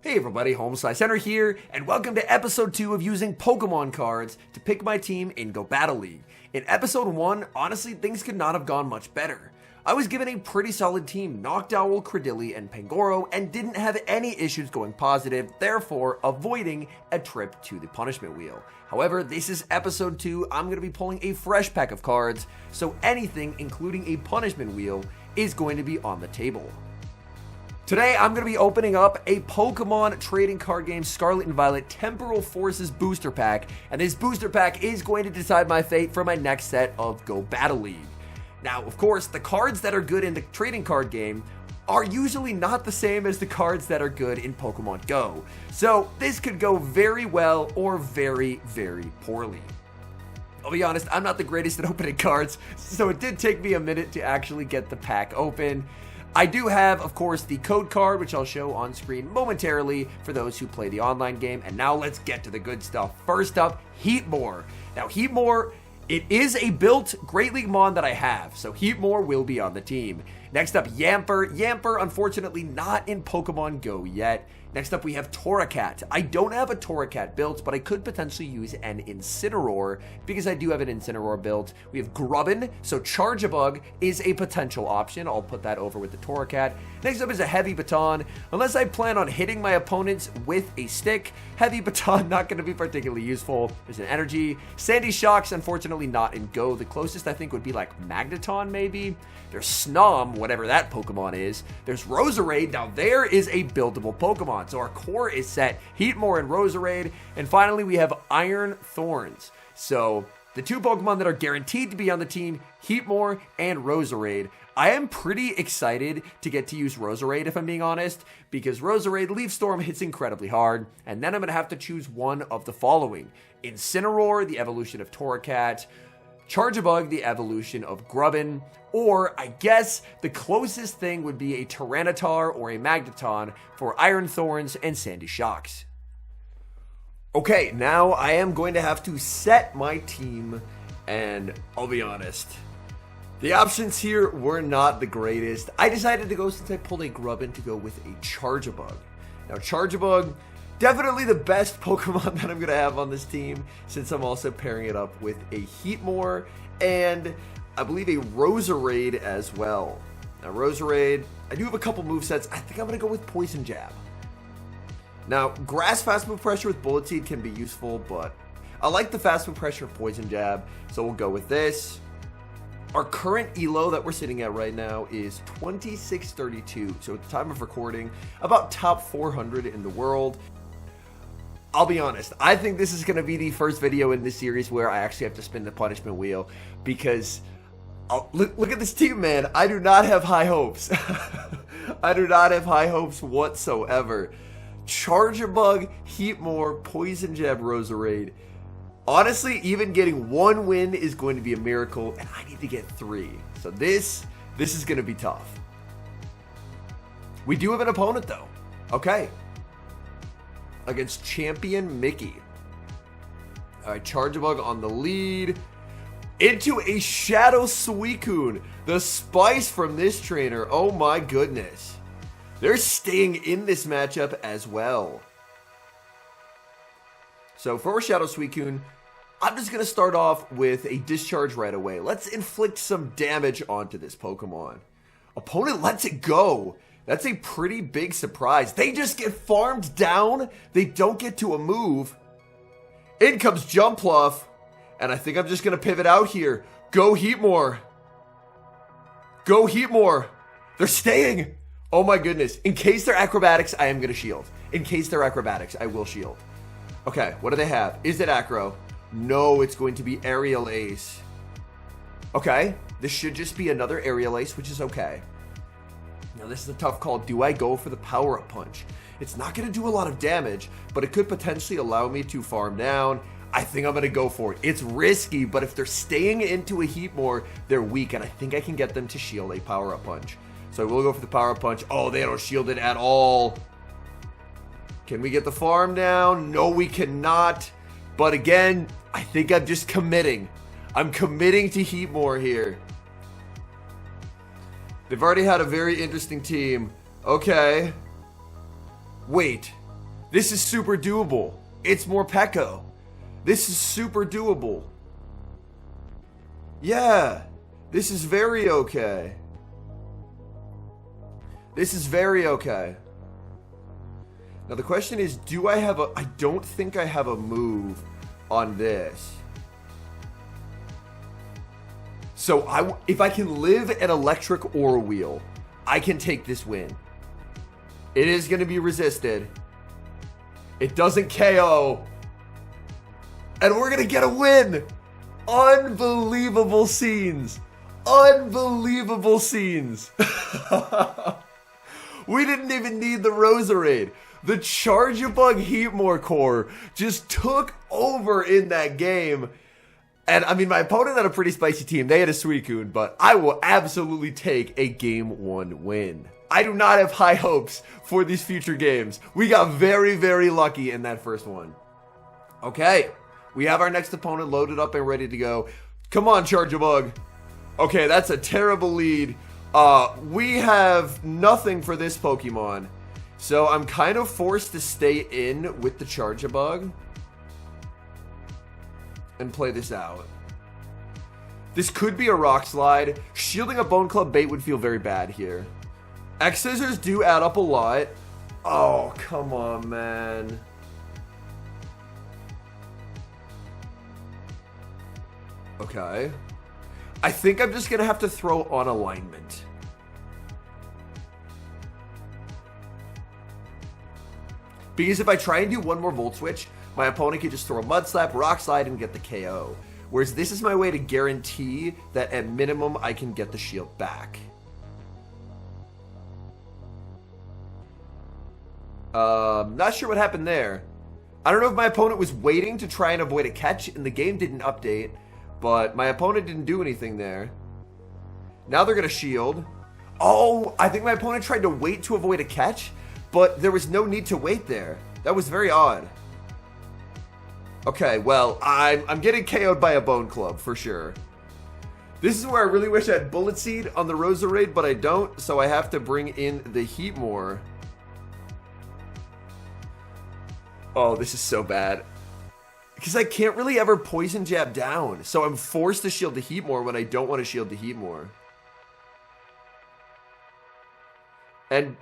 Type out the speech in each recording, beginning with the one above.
Hey everybody, Home/Center here, and welcome to episode 2 of using Pokemon cards to pick my team in Go Battle League. In episode 1, honestly, things could not have gone much better. I was given a pretty solid team, Noctowl, Credilli, and Pangoro, and didn't have any issues going positive, therefore avoiding a trip to the punishment wheel. However, this is episode 2, I'm going to be pulling a fresh pack of cards, so anything, including a punishment wheel, is going to be on the table. Today, I'm going to be opening up a Pokemon trading card game Scarlet and Violet Temporal Forces booster pack, and this booster pack is going to decide my fate for my next set of Go Battle League. Now, of course, the cards that are good in the trading card game are usually not the same as the cards that are good in Pokemon Go, so this could go very well or very, very poorly. I'll be honest, I'm not the greatest at opening cards, so it did take me a minute to actually get the pack open. I do have, of course, the code card, which I'll show on screen momentarily for those who play the online game. And now let's get to the good stuff. First up, Heatmor. Now, Heatmor, it is a built Great League Mon that I have, so Heatmor will be on the team. Next up, Yamper. Yamper, unfortunately, not in Pokemon Go yet. Next up, we have Torracat. I don't have a Torracat built, but I could potentially use an Incineroar because I do have an Incineroar built. We have Grubbin, so Charge-a-Bug is a potential option. I'll put that over with the Torracat. Next up is a Heavy Baton. Unless I plan on hitting my opponents with a stick, Heavy Baton not going to be particularly useful. There's an Energy. Sandy Shocks, unfortunately not in Go. The closest I think would be like Magneton maybe. There's Snom, whatever that Pokemon is. There's Roserade. Now there is a buildable Pokemon. So our core is set, Heatmor and Roserade. And finally we have Iron Thorns. So the two Pokemon that are guaranteed to be on the team, Heatmor and Roserade. I am pretty excited to get to use Roserade if I'm being honest, because Roserade Leaf Storm hits incredibly hard, and then I'm going to have to choose one of the following. Incineroar, the evolution of Torracat, Charge-a-Bug, the evolution of Grubbin, or I guess the closest thing would be a Tyranitar or a Magneton for Iron Thorns and Sandy Shocks. Okay, now I am going to have to set my team, and I'll be honest, the options here were not the greatest. I decided to go, since I pulled a Grubbin, to go with a Charge-a-Bug. Now, Charge-a-Bug, definitely the best Pokemon that I'm going to have on this team, since I'm also pairing it up with a Heatmor and I believe a Roserade as well. Now, Roserade, I do have a couple movesets. I think I'm going to go with Poison Jab. Now, Grass Fast Move Pressure with Bullet Seed can be useful, but I like the Fast Move Pressure of Poison Jab, so we'll go with this. Our current ELO that we're sitting at right now is 2632, so at the time of recording, about top 400 in the world. I'll be honest, I think this is going to be the first video in this series where I actually have to spin the punishment wheel, because look at this team, man. I do not have high hopes. I do not have high hopes whatsoever. Charge-a-Bug, Heatmor, Poison Jab, Roserade. Honestly, even getting one win is going to be a miracle, and I need to get 3. So this is going to be tough. We do have an opponent, though. Okay. Against Champion Mickey. Alright, Charge-a-Bug on the lead. Into a Shadow Suicune. The spice from this trainer. Oh my goodness. They're staying in this matchup as well. So for Shadow Suicune, I'm just going to start off with a Discharge right away. Let's inflict some damage onto this Pokemon. Opponent lets it go. That's a pretty big surprise. They just get farmed down. They don't get to a move. In comes Jumpluff. And I think I'm just going to pivot out here. Go Heatmor. Go Heatmor. They're staying. Oh my goodness. In case they're acrobatics, I am going to shield. In case they're acrobatics, I will shield. Okay, what do they have? Is it acro? No, it's going to be Aerial Ace. Okay, this should just be another Aerial Ace, which is okay. Now this is a tough call. Do I go for the Power-Up Punch? It's not going to do a lot of damage, but it could potentially allow me to farm down. I think I'm going to go for it. It's risky, but if they're staying into a Heatmor, they're weak, and I think I can get them to shield a Power-Up Punch. So I will go for the Power-Up Punch. Oh, they don't shield it at all. Can we get the farm down? No, we cannot. But again, I think I'm just committing. I'm committing to Heatmor here. They've already had a very interesting team. Okay. Wait. This is super doable. It's more Pekko. This is super doable. Yeah. This is very okay. This is very okay. Now the question is, do I have a... I don't think I have a move on this. So if I can live an electric Aura Wheel, I can take this win. It is going to be resisted. It doesn't KO. And we're going to get a win. Unbelievable scenes. Unbelievable scenes. We didn't even need the Roserade. The Charjabug Heatmor core just took over in that game. And I mean, my opponent had a pretty spicy team. They had a Suicune, but I will absolutely take a game 1 win. I do not have high hopes for these future games. We got very, very lucky in that first one. Okay, we have our next opponent loaded up and ready to go. Come on, Charjabug. Okay, that's a terrible lead. We have nothing for this Pokemon. So I'm kind of forced to stay in with the Charjabug and play this out. This could be a Rock Slide. Shielding a Bone Club bait would feel very bad here. X-Scissors do add up a lot. Oh, come on, man. Okay. I think I'm just going to have to throw on Alignment. Because if I try and do one more Volt Switch, my opponent could just throw a Mud Slap, Rock Slide, and get the KO. Whereas this is my way to guarantee that at minimum I can get the shield back. Not sure what happened there. I don't know if my opponent was waiting to try and avoid a catch and the game didn't update, but my opponent didn't do anything there. Now they're going to shield. Oh, I think my opponent tried to wait to avoid a catch, but there was no need to wait there. That was very odd. Okay, well, I'm getting KO'd by a Bone Club for sure. This is where I really wish I had Bullet Seed on the Roserade, but I don't, so I have to bring in the Heatmor. Oh, this is so bad. Because I can't really ever Poison Jab down, so I'm forced to shield the Heatmor when I don't want to shield the Heatmor. And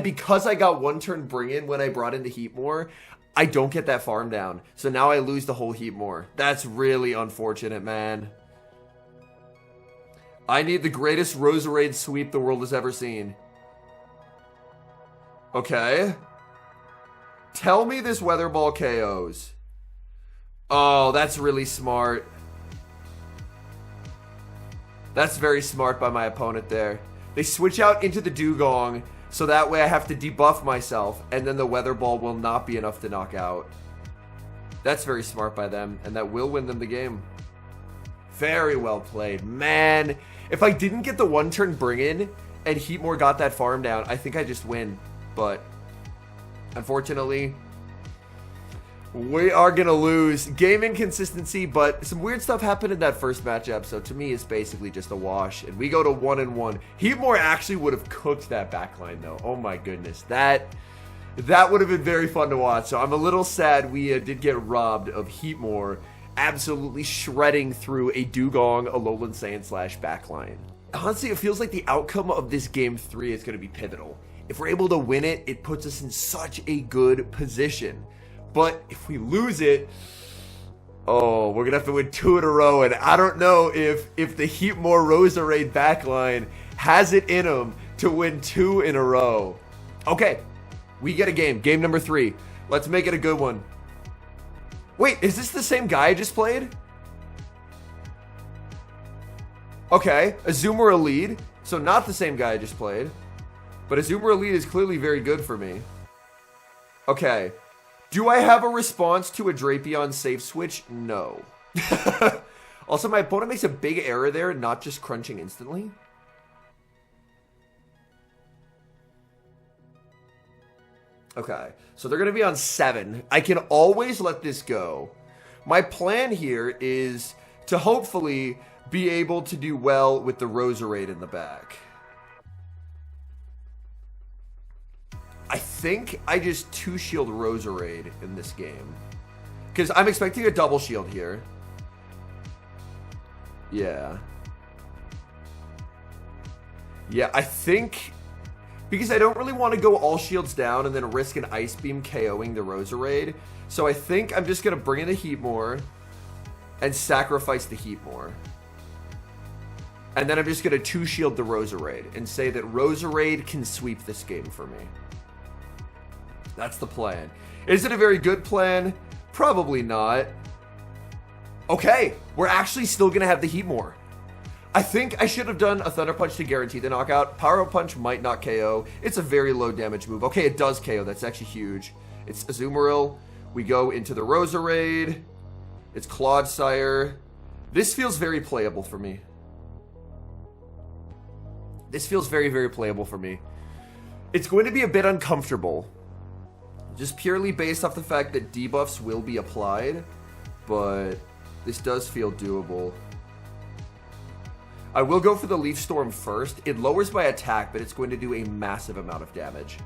because I got one turn bring in when I brought in the Heatmor, I don't get that farm down. So now I lose the whole Heatmor. That's really unfortunate, man. I need the greatest Roserade sweep the world has ever seen. Okay. Tell me this Weather Ball KOs. Oh, that's really smart. That's very smart by my opponent there. They switch out into the Dugong, so that way I have to debuff myself, and then the Weather Ball will not be enough to knock out. That's very smart by them, and that will win them the game. Very well played. Man, if I didn't get the one-turn bring-in, and Heatmor got that farm down, I think I just win. But unfortunately, we are going to lose. Game inconsistency, but some weird stuff happened in that first matchup, so to me, it's basically just a wash. And we go to 1-1. Heatmor actually would have cooked that backline, though. Oh my goodness. That would have been very fun to watch. So I'm a little sad we did get robbed of Heatmor absolutely shredding through a Dugong, Alolan Saiyan / backline. Honestly, it feels like the outcome of this Game 3 is going to be pivotal. If we're able to win it, it puts us in such a good position. But if we lose it, oh, we're going to have to win 2 in a row. And I don't know if the Heatmor Roserade backline has it in them to win 2 in a row. Okay, we get a game. Game number 3. Let's make it a good one. Wait, is this the same guy I just played? Okay, Azumarill Elite. So not the same guy I just played. But Azumarill Elite is clearly very good for me. Okay. Do I have a response to a Drapion safe switch? No. Also, my opponent makes a big error there, not just crunching instantly. Okay, so they're going to be on 7. I can always let this go. My plan here is to hopefully be able to do well with the Roserade in the back. I think I just 2-shield Roserade in this game. Because I'm expecting a double shield here. Yeah. Yeah, I think... Because I don't really want to go all shields down and then risk an Ice Beam KOing the Roserade. So I think I'm just going to bring in the Heatmor and sacrifice the Heatmor. And then I'm just going to 2-shield the Roserade and say that Roserade can sweep this game for me. That's the plan. Is it a very good plan? Probably not. Okay, we're actually still going to have the Heatmor. I think I should have done a Thunder Punch to guarantee the knockout. Power Punch might not KO. It's a very low damage move. Okay, it does KO. That's actually huge. It's Azumarill. We go into the Roserade. It's Clodsire. This feels very playable for me. This feels very, very playable for me. It's going to be a bit uncomfortable. Just purely based off the fact that debuffs will be applied. But this does feel doable. I will go for the Leaf Storm first. It lowers my attack, but it's going to do a massive amount of damage.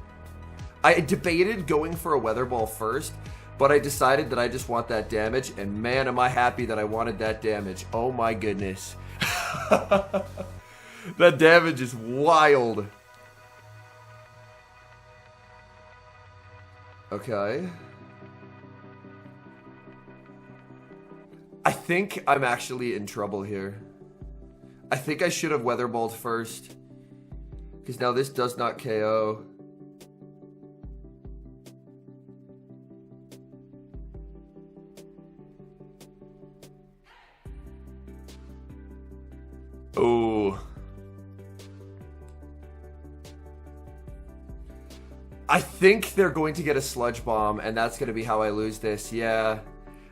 I debated going for a Weather Ball first, but I decided that I just want that damage, and man, am I happy that I wanted that damage. Oh my goodness. That damage is wild. Okay. I think I'm actually in trouble here. I think I should have Weather Balled first. Because now this does not KO. Oh. I think they're going to get a Sludge Bomb, and that's going to be how I lose this. Yeah.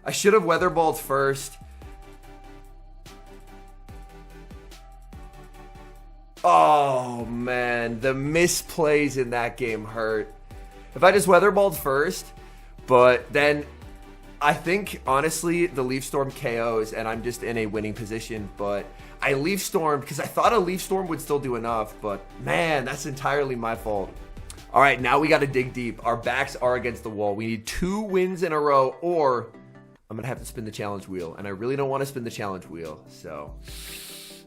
I should have Weather Balled first. Oh, man. The misplays in that game hurt. If I just Weather Balled first, but then I think, honestly, the Leaf Storm KOs, and I'm just in a winning position, but I Leaf Stormed because I thought a Leaf Storm would still do enough, but man, that's entirely my fault. All right, now we got to dig deep. Our backs are against the wall. We need 2 wins in a row, or I'm going to have to spin the challenge wheel, and I really don't want to spin the challenge wheel, so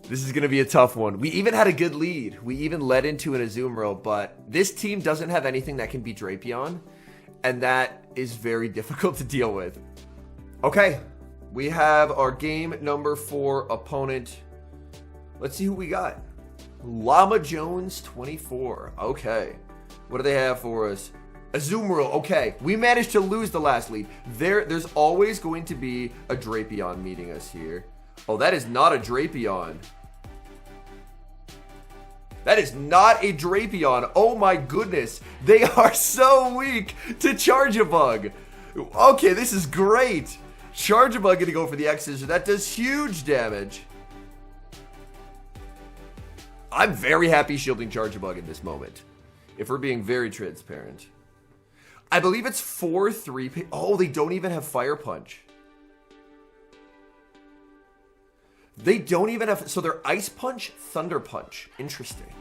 this is going to be a tough one. We even had a good lead. We even led into an Azumarill, but this team doesn't have anything that can beat Drapion, and that is very difficult to deal with. Okay, we have our game number 4 opponent. Let's see who we got. Llama Jones 24. Okay, what do they have for us? Azumarill. Okay, we managed to lose the last lead. There's always going to be a Drapion meeting us here. Oh, that is not a Drapion. That is not a Drapion. Oh my goodness. They are so weak to Charge-a-Bug. Okay, this is great. Charge-a-Bug gonna go for the X-Scissor. That does huge damage. I'm very happy shielding Charge-a-Bug in this moment, if we're being very transparent. I believe it's 4-3. Oh, they don't even have Fire Punch. They don't even have... So they're Ice Punch, Thunder Punch. Interesting.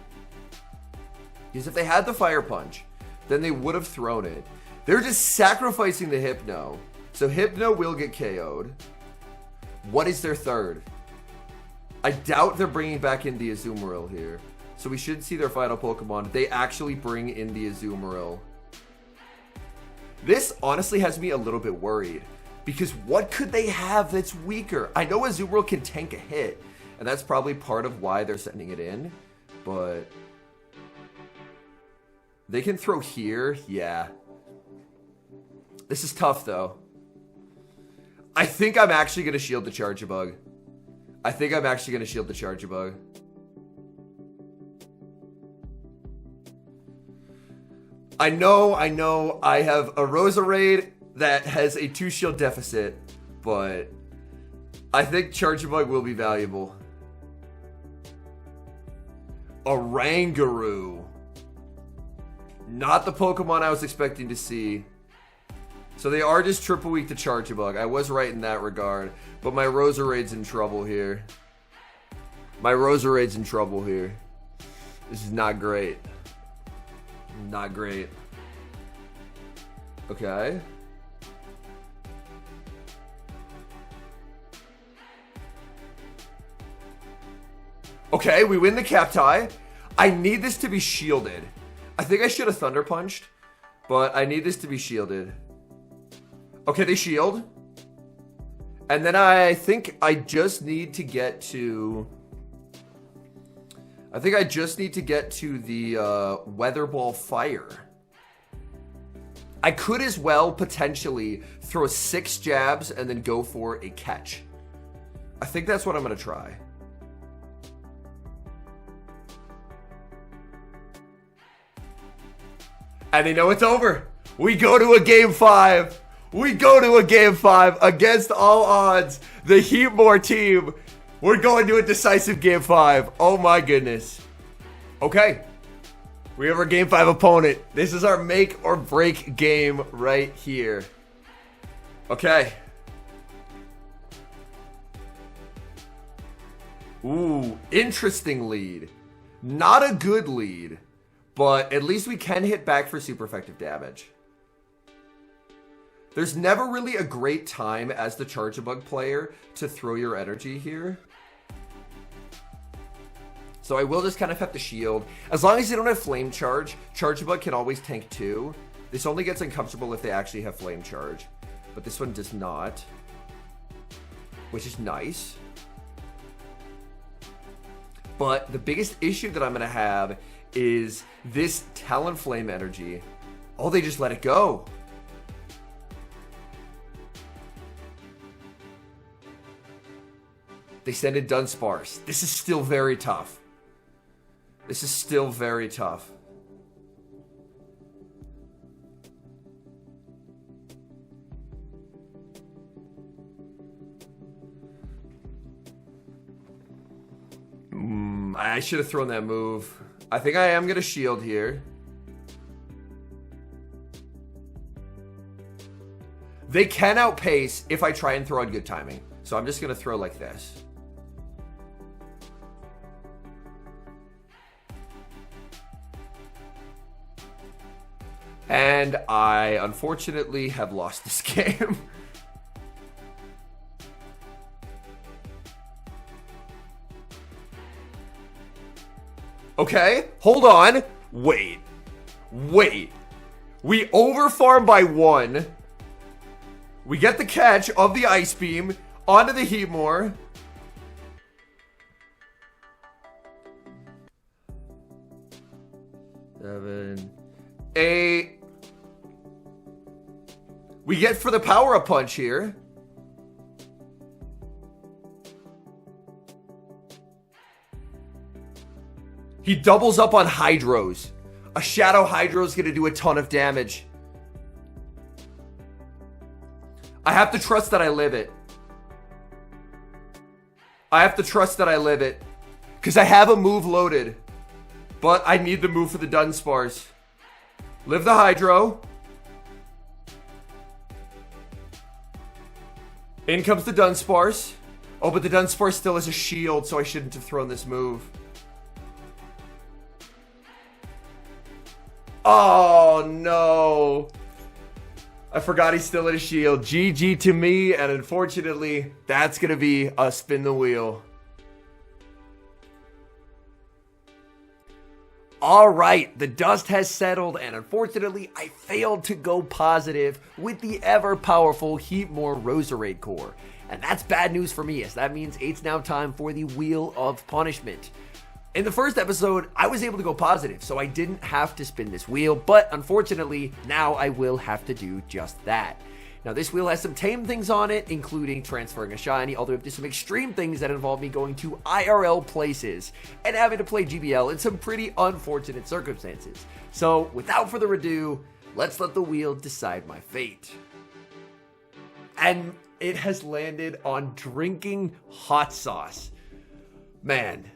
Because if they had the Fire Punch, then they would have thrown it. They're just sacrificing the Hypno. So Hypno will get KO'd. What is their third? I doubt they're bringing back in the Azumarill here. So we should see their final Pokemon. They actually bring in the Azumarill. This honestly has me a little bit worried. Because what could they have that's weaker? I know Azumarill can tank a hit. And that's probably part of why they're sending it in. But they can throw here. Yeah. This is tough though. I think I'm actually going to shield the Charge-a-Bug. I think I'm actually going to shield the Charge-a-Bug. I know. I have a Roserade that has a 2-shield deficit, but I think Charge-a-Bug will be valuable. A Rangaroo. Not the Pokemon I was expecting to see. So they are just triple weak to Charge-a-Bug. I was right in that regard. But my Roserade's in trouble here. My Roserade's in trouble here. This is not great. Not great. Okay. Okay, we win the cap tie. I need this to be shielded. I think I should have Thunder Punched, but I need this to be shielded. Okay, they shield. And then I think I just need to get to... I think I just need to get to the Weather Ball Fire. I could as well potentially throw 6 jabs and then go for a catch. I think that's what I'm going to try. And they know it's over. We go to a game 5. We go to a game 5 against all odds. The Heatmor team. We're going to a decisive game 5. Oh my goodness. Okay. We have our game 5 opponent. This is our make or break game right here. Okay. Ooh, interesting lead. Not a good lead. But at least we can hit back for super effective damage. There's never really a great time as the Charge-a-Bug player to throw your energy here. So I will just kind of have to shield. As long as they don't have Flame Charge, Charge-a-Bug can always tank 2. This only gets uncomfortable if they actually have Flame Charge. But this one does not. Which is nice. But the biggest issue that I'm going to have is this Talonflame energy. Oh, they just let it go. They send in Dunsparce. This is still very tough. This is still very tough. I should have thrown that move. I think I am going to shield here. They can outpace if I try and throw on good timing. So I'm just going to throw like this. And I unfortunately have lost this game. Okay, hold on. Wait. We overfarm by 1. We get the catch of the Ice Beam onto the Heatmor. Seven, 8. We get for the power-up punch here. He doubles up on Hydros. A Shadow Hydro is going to do a ton of damage. I have to trust that I live it. I have to trust that I live it. Because I have a move loaded. But I need the move for the Dunsparce. Live the Hydro. In comes the Dunsparce. Oh, but the Dunsparce still has a shield, so I shouldn't have thrown this move. Oh, no. I forgot he's still in a shield. GG to me, and unfortunately, that's going to be a spin the wheel. All right, the dust has settled, and unfortunately, I failed to go positive with the ever-powerful Heatmor Roserade Core. And that's bad news for me, as that means it's now time for the Wheel of Punishment. In the first episode, I was able to go positive, so I didn't have to spin this wheel, but unfortunately, now I will have to do just that. Now, this wheel has some tame things on it, including transferring a shiny, although there's some extreme things that involve me going to IRL places and having to play GBL in some pretty unfortunate circumstances. So, without further ado, let's let the wheel decide my fate. And it has landed on drinking hot sauce. Man.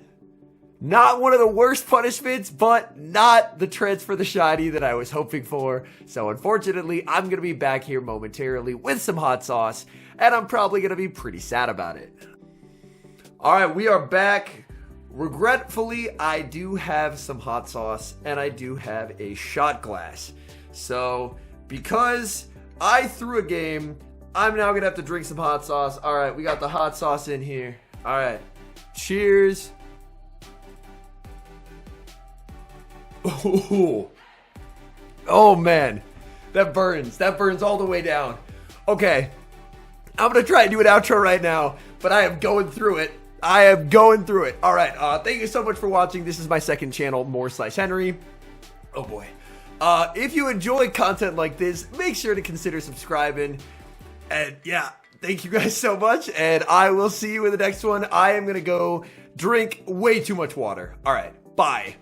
Not one of the worst punishments, but not the transfer the shiny that I was hoping for. So unfortunately, I'm going to be back here momentarily with some hot sauce, and I'm probably going to be pretty sad about it. Alright, we are back. Regretfully, I do have some hot sauce, and I do have a shot glass. So because I threw a game, I'm now gonna have to drink some hot sauce. All right, we got the hot sauce in here. All right, cheers. Ooh. Oh man, that burns all the way down. Okay, I'm gonna try and do an outro right now, but I am going through it. All right, thank you so much for watching. This is my second channel, More/Henry. Oh boy. If you enjoy content like this, make sure to consider subscribing. And yeah, thank you guys so much, and I will see you in the next one. I am gonna go drink way too much water. All right, bye.